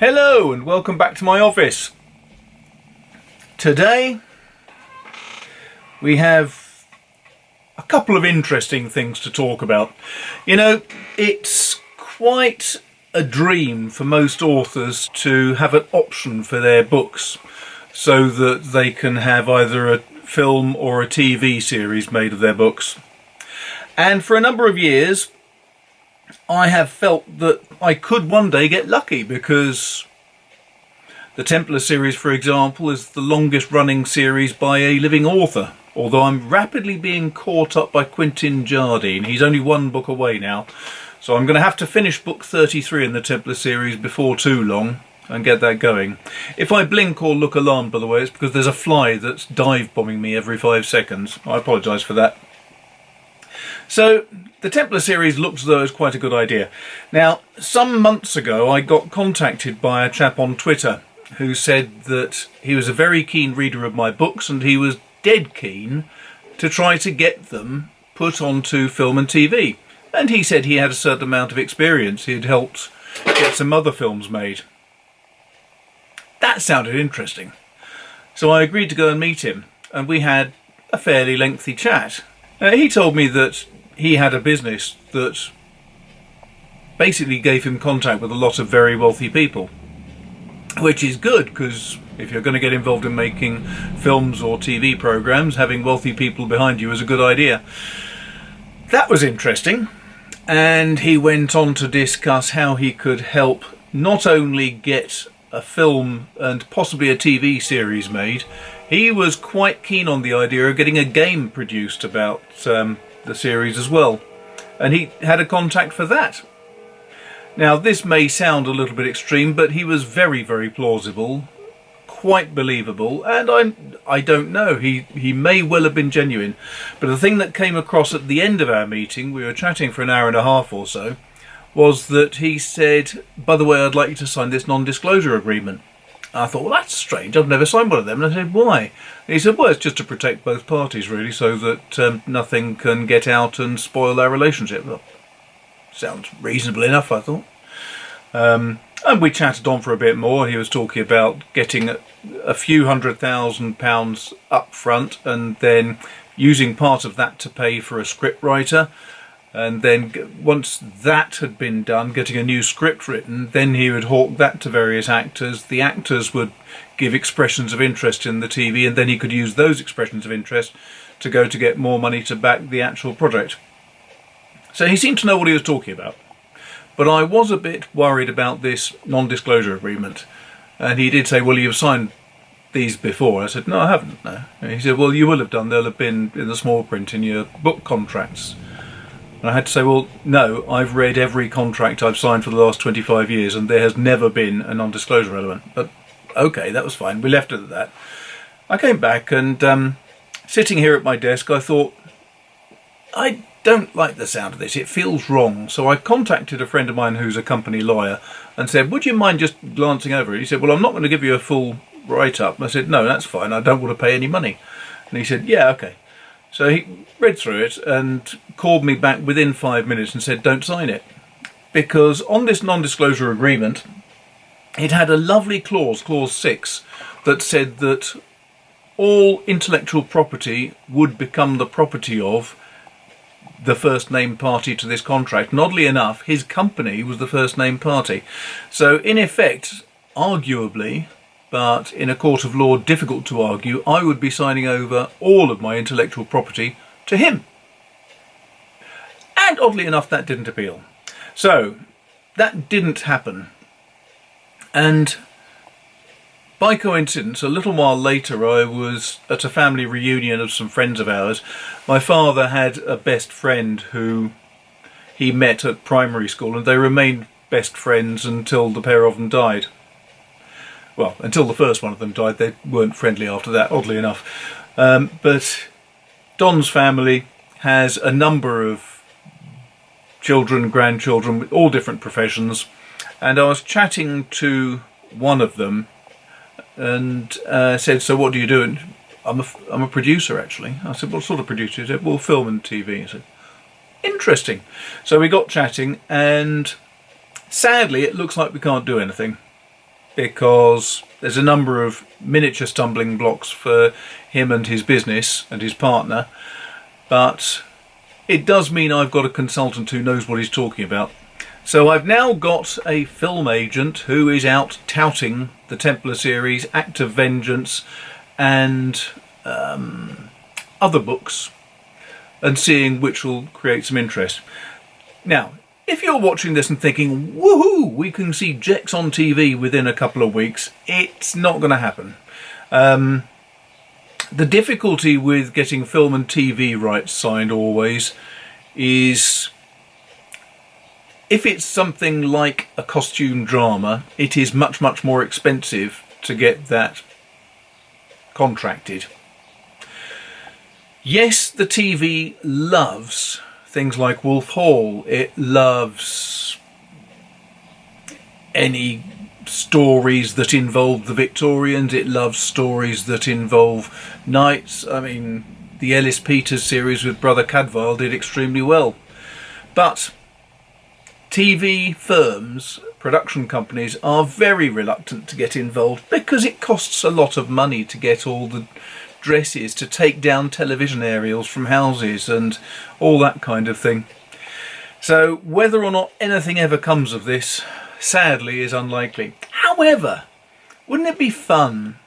Hello and welcome back to my office. Today we have a couple of interesting things to talk about. You know, it's quite a dream for most authors to have an option for their books so that they can have either a film or a TV series made of their books. And for a number of years I have felt that I could one day get lucky, because the Templar Series, for example, is the longest running series by a living author, although I'm rapidly being caught up by Quentin Jardine. He's only one book away now, so I'm going to have to finish book 33 in the Templar Series before too long and get that going. If I blink or look alarmed, by the way, it's because there's a fly that's dive bombing me every 5 seconds. I apologise for that. So the Templar series looks as though it's quite a good idea. Now, some months ago I got contacted by a chap on Twitter who said that he was a very keen reader of my books and he was dead keen to try to get them put onto film and TV. And he said he had a certain amount of experience. He had helped get some other films made. That sounded interesting. So I agreed to go and meet him, and we had a fairly lengthy chat. He told me that he had a business that basically gave him contact with a lot of very wealthy people, which is good, because if you're going to get involved in making films or TV programs, having wealthy people behind you is a good idea. That was interesting, and he went on to discuss how he could help not only get a film and possibly a TV series made. He was quite keen on the idea of getting a game produced about the series as well, and he had a contact for that. Now, this may sound a little bit extreme, but he was very, very plausible, quite believable, and I don't know, he may well have been genuine. But the thing that came across at the end of our meeting, we were chatting for an hour and a half or so, was that he said, by the way, I'd like you to sign this non-disclosure agreement. I thought, well, that's strange, I've never signed one of them. And I said, why? And he said, well, it's just to protect both parties, really, so that nothing can get out and spoil our relationship. Well, sounds reasonable enough, I thought. And we chatted on for a bit more. He was talking about getting a few £100,000 up front and then using part of that to pay for a script writer. And then once that had been done, getting a new script written, then he would hawk that to various actors. The actors would give expressions of interest in the TV, and then he could use those expressions of interest to go to get more money to back the actual project. So he seemed to know what he was talking about. But I was a bit worried about this non-disclosure agreement. And he did say, well, you've signed these before. I said, no, I haven't. No. And he said, well, you will have done. They'll have been in the small print in your book contracts. And I had to say, well, no, I've read every contract I've signed for the last 25 years and there has never been a non-disclosure element. But okay, that was fine. We left it at that. I came back and sitting here at my desk, I thought, I don't like the sound of this. It feels wrong. So I contacted a friend of mine who's a company lawyer and said, would you mind just glancing over it? He said, well, I'm not going to give you a full write-up. And I said, no, that's fine. I don't want to pay any money. And he said, yeah, okay. So he read through it and called me back within 5 minutes and said, don't sign it. Because on this non-disclosure agreement, it had a lovely clause, clause 6, that said that all intellectual property would become the property of the first named party to this contract. And oddly enough, his company was the first named party. So in effect, arguably, but in a court of law difficult to argue, I would be signing over all of my intellectual property to him. And oddly enough, that didn't appeal. So that didn't happen. And by coincidence, a little while later, I was at a family reunion of some friends of ours. My father had a best friend who he met at primary school, and they remained best friends until the pair of them died. Well, until the first one of them died. They weren't friendly after that, oddly enough. But Don's family has a number of children, grandchildren, with all different professions. And I was chatting to one of them and said, so what do you do? And I'm a producer, actually. I said, what sort of producer? He said, well, film and TV. I said, interesting. So we got chatting, and sadly, it looks like we can't do anything. because there's a number of miniature stumbling blocks for him and his business and his partner, but it does mean I've got a consultant who knows what he's talking about. So I've now got a film agent who is out touting the Templar series, Act of Vengeance, and other books, and seeing which will create some interest. Now, if you're watching this and thinking, woohoo, we can see Jex on TV within a couple of weeks, it's not going to happen. The difficulty with getting film and TV rights signed always is, if it's something like a costume drama, it is much, much more expensive to get that contracted. Yes, the TV loves things like Wolf Hall. It loves any stories that involve the Victorians. It loves stories that involve knights. I mean, the Ellis Peters series with Brother Cadfael did extremely well. But TV firms, production companies, are very reluctant to get involved because it costs a lot of money to get all the dresses, to take down television aerials from houses and all that kind of thing. So whether or not anything ever comes of this, sadly, is unlikely. However, wouldn't it be fun?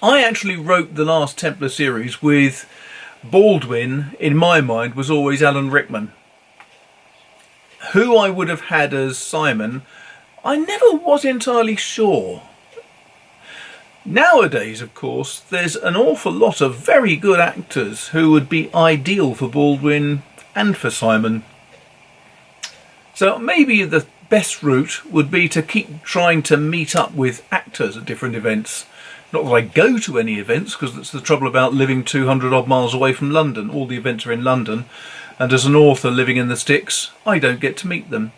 I actually wrote the last Templar series with Baldwin, in my mind, was always Alan Rickman. Who I would have had as Simon, I never was entirely sure. Nowadays, of course, there's an awful lot of very good actors who would be ideal for Baldwin and for Simon. So maybe the best route would be to keep trying to meet up with actors at different events. Not that I go to any events, because that's the trouble about living 200 odd miles away from London. All the events are in London, and as an author living in the sticks, I don't get to meet them.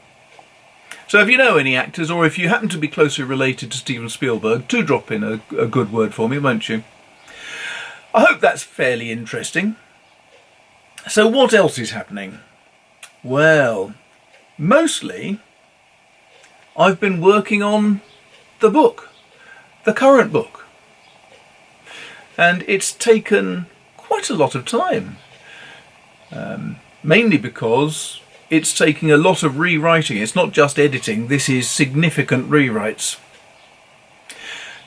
So if you know any actors, or if you happen to be closely related to Steven Spielberg, do drop in a good word for me, won't you? I hope that's fairly interesting. So what else is happening? Well, mostly I've been working on the book, the current book. And it's taken quite a lot of time. Mainly because it's taking a lot of rewriting. It's not just editing, this is significant rewrites.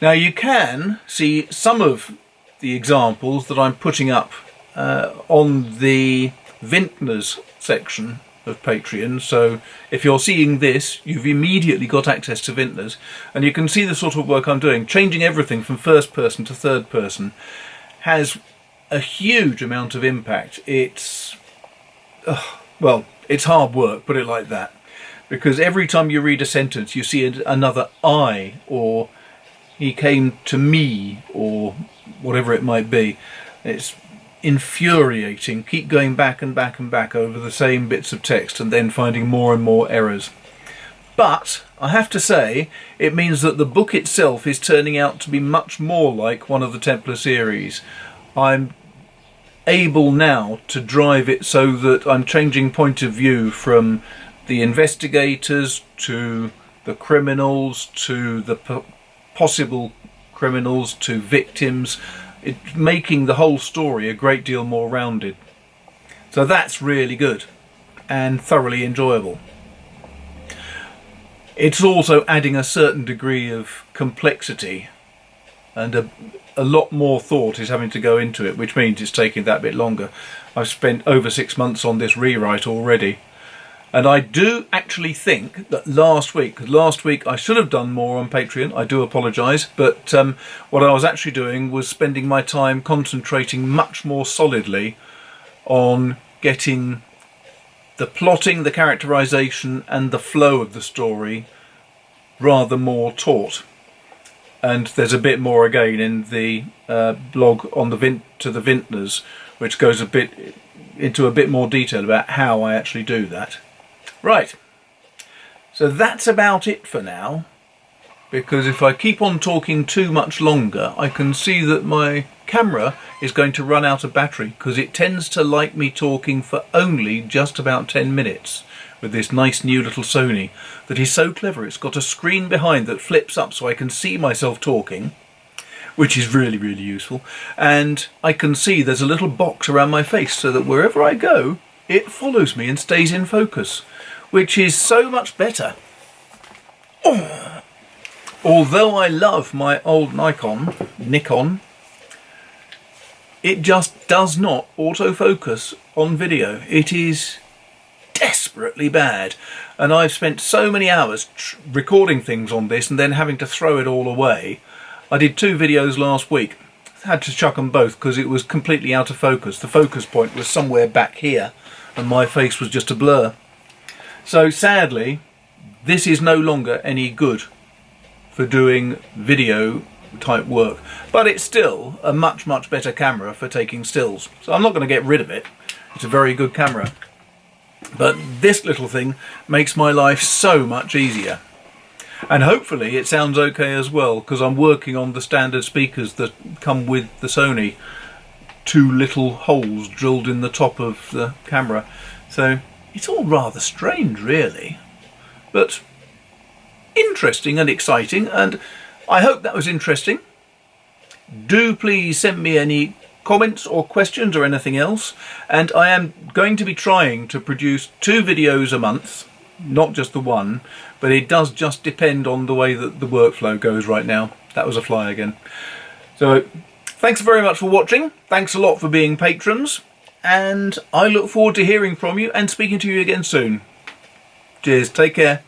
Now you can see some of the examples that I'm putting up on the Vintners section of Patreon. So if you're seeing this, you've immediately got access to Vintners, and you can see the sort of work I'm doing. Changing everything from first person to third person has a huge amount of impact. It's well, it's hard work, put it like that, because every time you read a sentence you see another I, or he came to me, or whatever it might be. It's infuriating. Keep going back and back and back over the same bits of text and then finding more and more errors. But I have to say, it means that the book itself is turning out to be much more like one of the Templar series. I'm able now to drive it so that I'm changing point of view from the investigators to the criminals to the possible criminals to victims. It's making the whole story a great deal more rounded. So that's really good and thoroughly enjoyable. It's also adding a certain degree of complexity, and a lot more thought is having to go into it, which means it's taking that bit longer. I've spent over 6 months on this rewrite already, and I do actually think that last week I should have done more on Patreon. I do apologise, but what I was actually doing was spending my time concentrating much more solidly on getting the plotting, the characterisation and the flow of the story rather more taut. And there's a bit more again in the blog on the Vintners, which goes into a bit more detail about how I actually do that. Right, so that's about it for now, because if I keep on talking too much longer, I can see that my camera is going to run out of battery, because it tends to like me talking for only just about 10 minutes, with this nice new little Sony that is so clever. It's got a screen behind that flips up so I can see myself talking, which is really, really useful. And I can see there's a little box around my face so that wherever I go, it follows me and stays in focus, which is so much better. Oh. Although I love my old Nikon, it just does not autofocus on video. It is desperately bad, and I've spent so many hours recording things on this and then having to throw it all away. I did 2 videos last week, had to chuck them both because it was completely out of focus. The focus point was somewhere back here and my face was just a blur. So sadly, this is no longer any good for doing video type work, but it's still a much, much better camera for taking stills. So I'm not going to get rid of it. It's a very good camera. But this little thing makes my life so much easier. And hopefully it sounds okay as well, because I'm working on the standard speakers that come with the Sony. 2 little holes drilled in the top of the camera. So it's all rather strange, really. But interesting and exciting, and I hope that was interesting. Do please send me any comments or questions or anything else, and I am going to be trying to produce 2 videos a month, not just the one, but it does just depend on the way that the workflow goes right now. That was a fly again. So thanks very much for watching, thanks a lot for being patrons, and I look forward to hearing from you and speaking to you again soon. Cheers, take care.